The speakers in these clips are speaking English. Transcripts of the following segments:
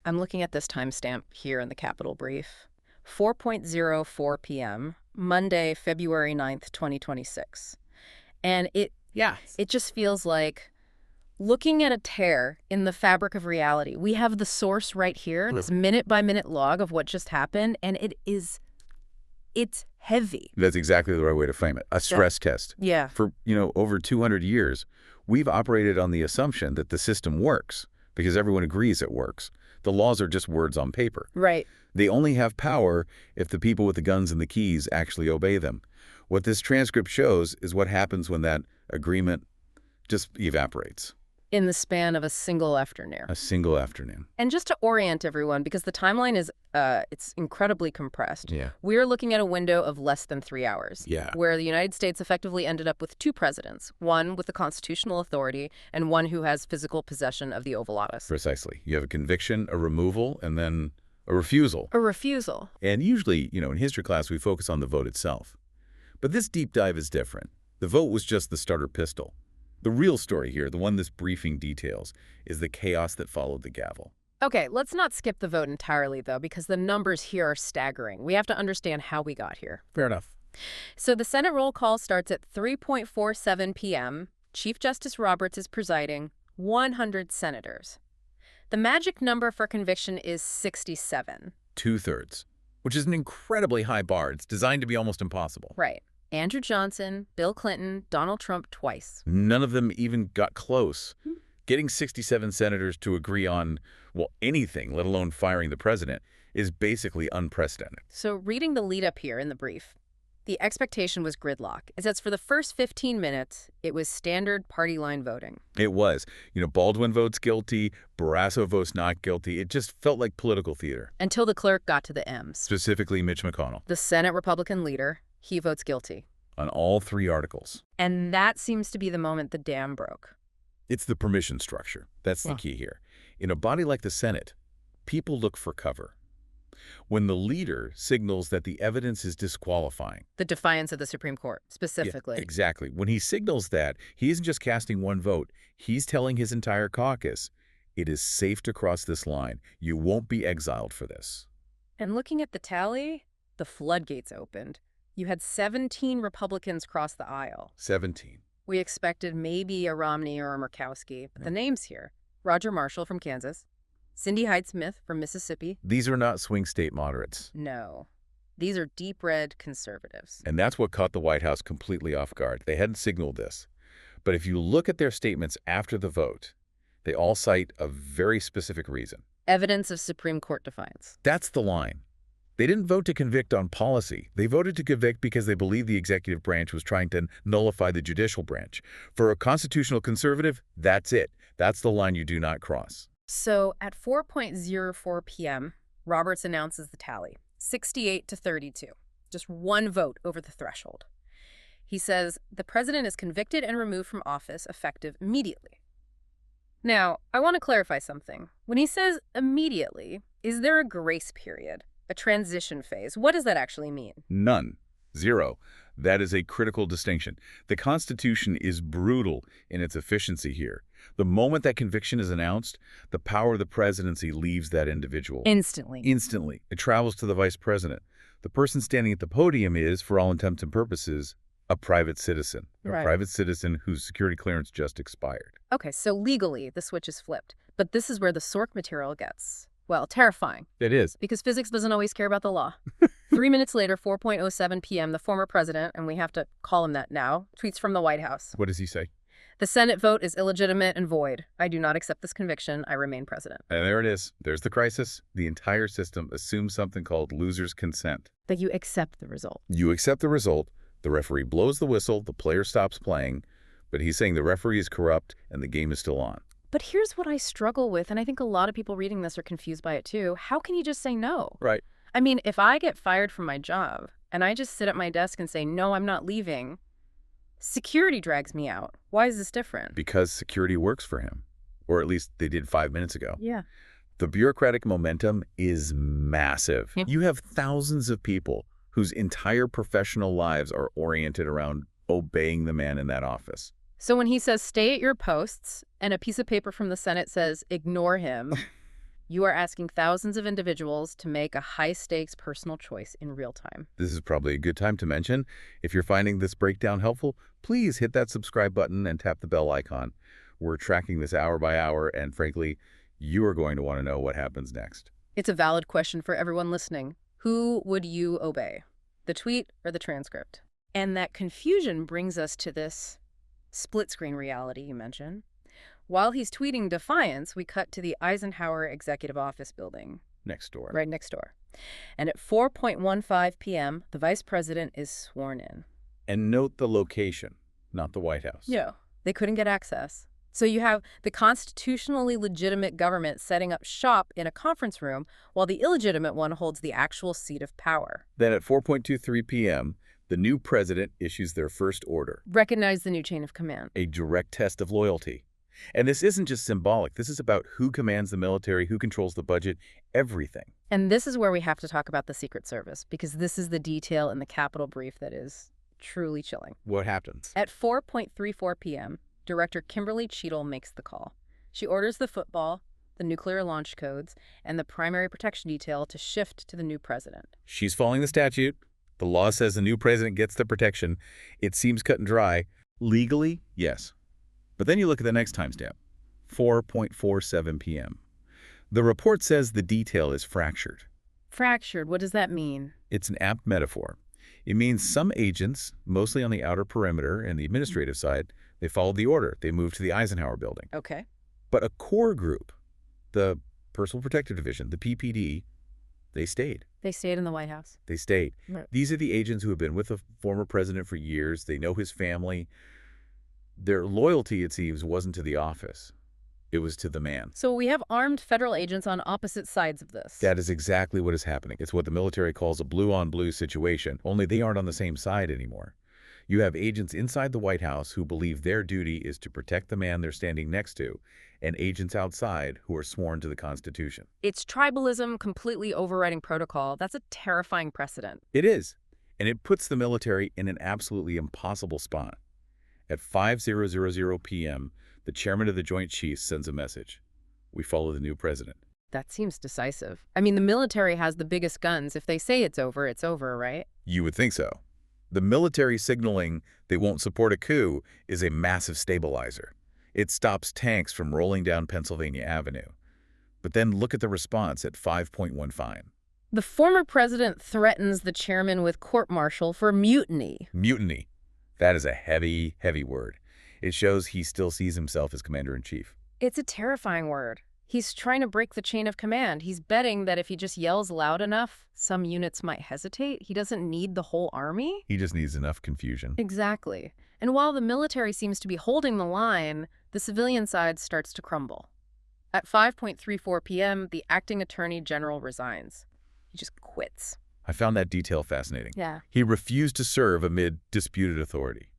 I'm looking at this timestamp here in the Capitol brief. 4:04 p.m., Monday, February 9th, 2026. And it just feels like looking at a tear in the fabric of reality. We have the source right here, this minute-by-minute log of what just happened, and it's heavy. That's exactly the right way to frame it. A stress test. Yeah. For, over 200 years, we've operated on the assumption that the system works because everyone agrees it works. The laws are just words on paper. Right. They only have power if the people with the guns and the keys actually obey them. What this transcript shows is what happens when that agreement just evaporates. In the span of a single afternoon. A single afternoon. And just to orient everyone, because the timeline is it's incredibly compressed. Yeah. We're looking at a window of less than 3 hours. Yeah. Where the United States effectively ended up with two presidents, one with the constitutional authority and one who has physical possession of the Oval Office. Precisely. You have a conviction, a removal, and then a refusal. A refusal. And usually, in history class, we focus on the vote itself. But this deep dive is different. The vote was just the starter pistol. The real story here, the one this briefing details, is the chaos that followed the gavel. Okay, let's not skip the vote entirely, though, because the numbers here are staggering. We have to understand how we got here. Fair enough. So the Senate roll call starts at 3:47 p.m. Chief Justice Roberts is presiding, 100 senators. The magic number for conviction is 67. 2/3, which is an incredibly high bar. It's designed to be almost impossible. Right. Andrew Johnson, Bill Clinton, Donald Trump twice. None of them even got close. Getting 67 senators to agree on, anything, let alone firing the president, is basically unprecedented. So reading the lead up here in the brief, the expectation was gridlock. It says for the first 15 minutes, it was standard party line voting. It was. Baldwin votes guilty, Barrasso votes not guilty. It just felt like political theater. Until the clerk got to the M's. Specifically Mitch McConnell. The Senate Republican leader, he votes guilty. On all three articles. And that seems to be the moment the dam broke. It's the permission structure. That's the key here. In a body like the Senate, people look for cover. When the leader signals that the evidence is disqualifying. The defiance of the Supreme Court, specifically. Yeah, exactly. When he signals that, he isn't just casting one vote. He's telling his entire caucus, it is safe to cross this line. You won't be exiled for this. And looking at the tally, the floodgates opened. You had 17 Republicans cross the aisle. 17. We expected maybe a Romney or a Murkowski, but the names here: Roger Marshall from Kansas, Cindy Hyde-Smith from Mississippi. These are not swing state moderates. No. These are deep red conservatives. And that's what caught the White House completely off guard. They hadn't signaled this. But if you look at their statements after the vote, they all cite a very specific reason. Evidence of Supreme Court defiance. That's the line. They didn't vote to convict on policy. They voted to convict because they believed the executive branch was trying to nullify the judicial branch. For a constitutional conservative, that's it. That's the line you do not cross. So at 4:04 p.m., Roberts announces the tally, 68-32. Just one vote over the threshold. He says the president is convicted and removed from office effective immediately. Now, I want to clarify something. When he says immediately, is there a grace period? A transition phase? What does that actually mean? None. Zero. That is a critical distinction. The Constitution is brutal in its efficiency here. The moment that conviction is announced, the power of the presidency leaves that individual. Instantly. Instantly. It travels to the vice president. The person standing at the podium is, for all intents and purposes, a private citizen. Right. A private citizen whose security clearance just expired. Okay, so legally, the switch is flipped. But this is where the Sork material gets, terrifying. It is. Because physics doesn't always care about the law. 3 minutes later, 4:07 p.m., the former president, and we have to call him that now, tweets from the White House. What does he say? The Senate vote is illegitimate and void. I do not accept this conviction. I remain president. And there it is. There's the crisis. The entire system assumes something called loser's consent. That you accept the result. You accept the result. The referee blows the whistle. The player stops playing. But he's saying the referee is corrupt and the game is still on. But here's what I struggle with, and I think a lot of people reading this are confused by it too. How can you just say no? Right. I mean, if I get fired from my job and I just sit at my desk and say, no, I'm not leaving, security drags me out. Why is this different? Because security works for him. Or at least they did 5 minutes ago. Yeah. The bureaucratic momentum is massive. You have thousands of people whose entire professional lives are oriented around obeying the man in that office. So when he says, stay at your posts, and a piece of paper from the Senate says, ignore him, You are asking thousands of individuals to make a high-stakes personal choice in real time. This is probably a good time to mention, if you're finding this breakdown helpful, please hit that subscribe button and tap the bell icon. We're tracking this hour by hour, and frankly, you are going to want to know what happens next. It's a valid question for everyone listening. Who would you obey? The tweet or the transcript? And that confusion brings us to this split-screen reality you mentioned. While he's tweeting defiance, we cut to the Eisenhower Executive Office building. Next door. Right next door. And at 4:15 p.m., the vice president is sworn in. And note the location, not the White House. Yeah. They couldn't get access. So you have the constitutionally legitimate government setting up shop in a conference room, while the illegitimate one holds the actual seat of power. Then at 4:23 p.m., the new president issues their first order. Recognize the new chain of command. A direct test of loyalty. And this isn't just symbolic. This is about who commands the military, who controls the budget, everything. And this is where we have to talk about the Secret Service, because this is the detail in the Capitol brief that is truly chilling. What happens? At 4:34 p.m., Director Kimberly Cheadle makes the call. She orders the football, the nuclear launch codes, and the primary protection detail to shift to the new president. She's following the statute. The law says the new president gets the protection. It seems cut and dry. Legally, yes. But then you look at the next timestamp, 4:47 p.m. The report says the detail is fractured. Fractured, what does that mean? It's an apt metaphor. It means some agents, mostly on the outer perimeter and the administrative side, they followed the order. They moved to the Eisenhower building. Okay. But a core group, the Personal Protective Division, the PPD, they stayed. They stayed in the White House. They stayed. Right. These are the agents who have been with the former president for years. They know his family. Their loyalty, it seems, wasn't to the office. It was to the man. So we have armed federal agents on opposite sides of this. That is exactly what is happening. It's what the military calls a blue-on-blue situation, only they aren't on the same side anymore. You have agents inside the White House who believe their duty is to protect the man they're standing next to, and agents outside who are sworn to the Constitution. It's tribalism completely overriding protocol. That's a terrifying precedent. It is, and it puts the military in an absolutely impossible spot. At 5:00 p.m., the chairman of the Joint Chiefs sends a message. We follow the new president. That seems decisive. I mean, the military has the biggest guns. If they say it's over, right? You would think so. The military signaling they won't support a coup is a massive stabilizer. It stops tanks from rolling down Pennsylvania Avenue. But then look at the response at 5:15. The former president threatens the chairman with court-martial for mutiny. Mutiny. That is a heavy, heavy word. It shows he still sees himself as commander-in-chief. It's a terrifying word. He's trying to break the chain of command. He's betting that if he just yells loud enough, some units might hesitate. He doesn't need the whole army. He just needs enough confusion. Exactly. And while the military seems to be holding the line, the civilian side starts to crumble. At 5:34 p.m., the acting attorney general resigns. He just quits. I found that detail fascinating. Yeah. He refused to serve amid disputed authority.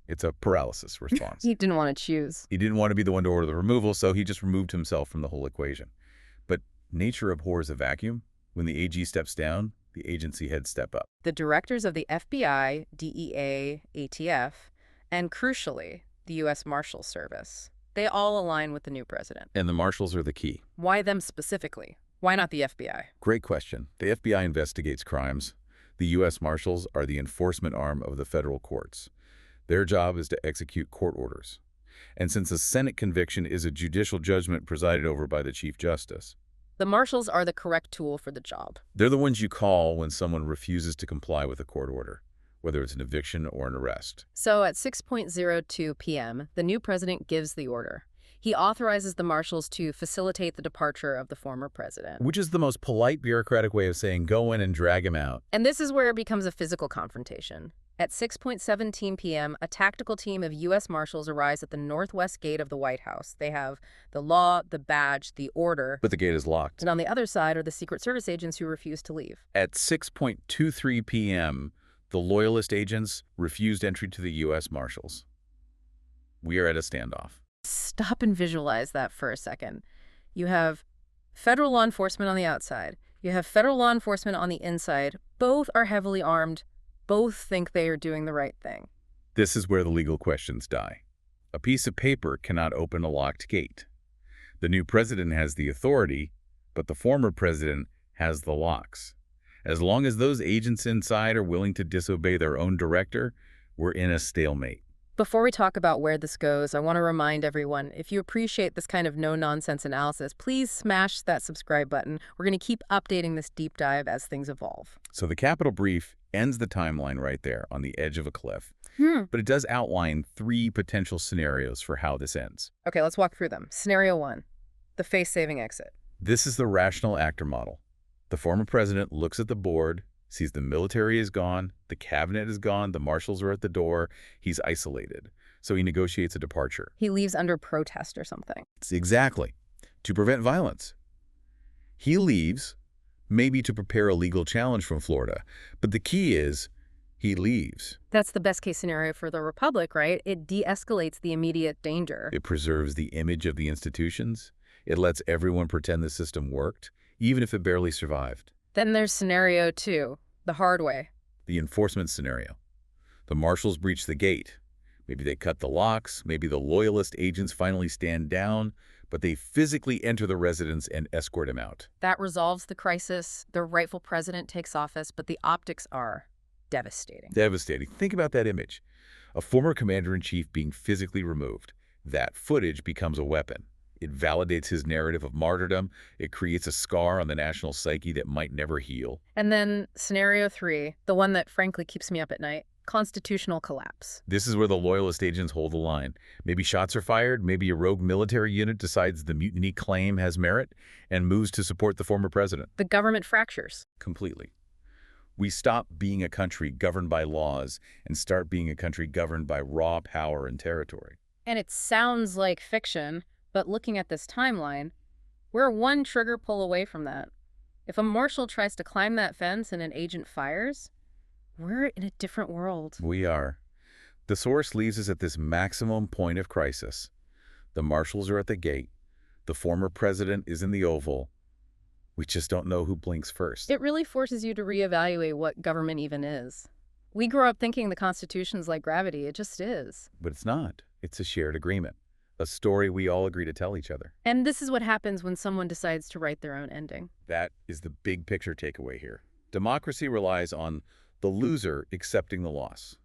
It's a paralysis response. He didn't want to choose. He didn't want to be the one to order the removal, so he just removed himself from the whole equation. But nature abhors a vacuum. When the AG steps down, the agency heads step up. The directors of the FBI, DEA, ATF, and crucially, the U.S. Marshals Service, they all align with the new president. And the marshals are the key. Why them specifically? Why not the FBI? Great question. The FBI investigates crimes. The U.S. Marshals are the enforcement arm of the federal courts. Their job is to execute court orders. And since a Senate conviction is a judicial judgment presided over by the Chief Justice, the marshals are the correct tool for the job. they're the ones you call when someone refuses to comply with a court order, whether it's an eviction or an arrest. So at 6:02 p.m., the new president gives the order. He authorizes the marshals to facilitate the departure of the former president. Which is the most polite bureaucratic way of saying go in and drag him out. And this is where it becomes a physical confrontation. At 6:17 p.m., a tactical team of U.S. Marshals arrives at the northwest gate of the White House. They have the law, the badge, the order. But the gate is locked. And on the other side are the Secret Service agents who refuse to leave. At 6:23 p.m., the Loyalist agents refused entry to the U.S. Marshals. We are at a standoff. Stop and visualize that for a second. You have federal law enforcement on the outside. You have federal law enforcement on the inside. Both are heavily armed. Both think they are doing the right thing. This is where the legal questions die. A piece of paper cannot open a locked gate. The new president has the authority, but the former president has the locks. As long as those agents inside are willing to disobey their own director, we're in a stalemate. Before we talk about where this goes, I want to remind everyone, if you appreciate this kind of no-nonsense analysis, please smash that subscribe button. We're going to keep updating this deep dive as things evolve. So the Capitol brief ends the timeline right there on the edge of a cliff. But it does outline 3 potential scenarios for how this ends. Okay, let's walk through them. Scenario 1, the face-saving exit. This is the rational actor model. The former president looks at the board, sees the military is gone, the cabinet is gone, the marshals are at the door, he's isolated. So he negotiates a departure. He leaves under protest or something. Exactly. To prevent violence. He leaves, maybe to prepare a legal challenge from Florida. But the key is, he leaves. That's the best-case scenario for the Republic, right? It de-escalates the immediate danger. It preserves the image of the institutions. It lets everyone pretend the system worked, even if it barely survived. Then there's scenario 2, the hard way. The enforcement scenario. The marshals breach the gate. Maybe they cut the locks, maybe the loyalist agents finally stand down, but they physically enter the residence and escort him out. That resolves the crisis. The rightful president takes office, but the optics are devastating. Devastating. Think about that image. A former commander-in-chief being physically removed. That footage becomes a weapon. It validates his narrative of martyrdom. It creates a scar on the national psyche that might never heal. And then scenario 3, the one that frankly keeps me up at night, constitutional collapse. This is where the loyalist agents hold the line. Maybe shots are fired, maybe a rogue military unit decides the mutiny claim has merit and moves to support the former president. The government fractures. Completely. We stop being a country governed by laws and start being a country governed by raw power and territory. And it sounds like fiction, but looking at this timeline, we're one trigger pull away from that. If a marshal tries to climb that fence and an agent fires, we're in a different world. We are. The source leaves us at this maximum point of crisis. The marshals are at the gate. The former president is in the Oval. We just don't know who blinks first. It really forces you to reevaluate what government even is. We grew up thinking the Constitution's like gravity. It just is. But it's not. It's a shared agreement. A story we all agree to tell each other. And this is what happens when someone decides to write their own ending. That is the big picture takeaway here. Democracy relies on the loser accepting the loss.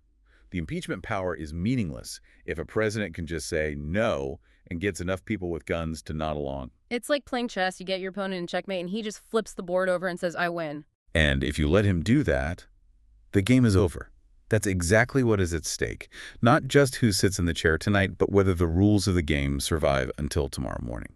The impeachment power is meaningless if a president can just say no and gets enough people with guns to nod along. It's like playing chess. You get your opponent in checkmate and he just flips the board over and says, I win. And if you let him do that, the game is over. That's exactly what is at stake. Not just who sits in the chair tonight, but whether the rules of the game survive until tomorrow morning.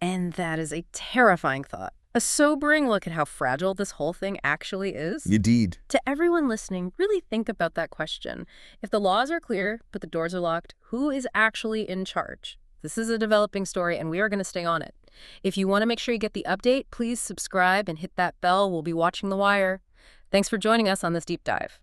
And that is a terrifying thought. A sobering look at how fragile this whole thing actually is. Indeed. To everyone listening, really think about that question. If the laws are clear, but the doors are locked, who is actually in charge? This is a developing story, and we are going to stay on it. If you want to make sure you get the update, please subscribe and hit that bell. We'll be watching The Wire. Thanks for joining us on this deep dive.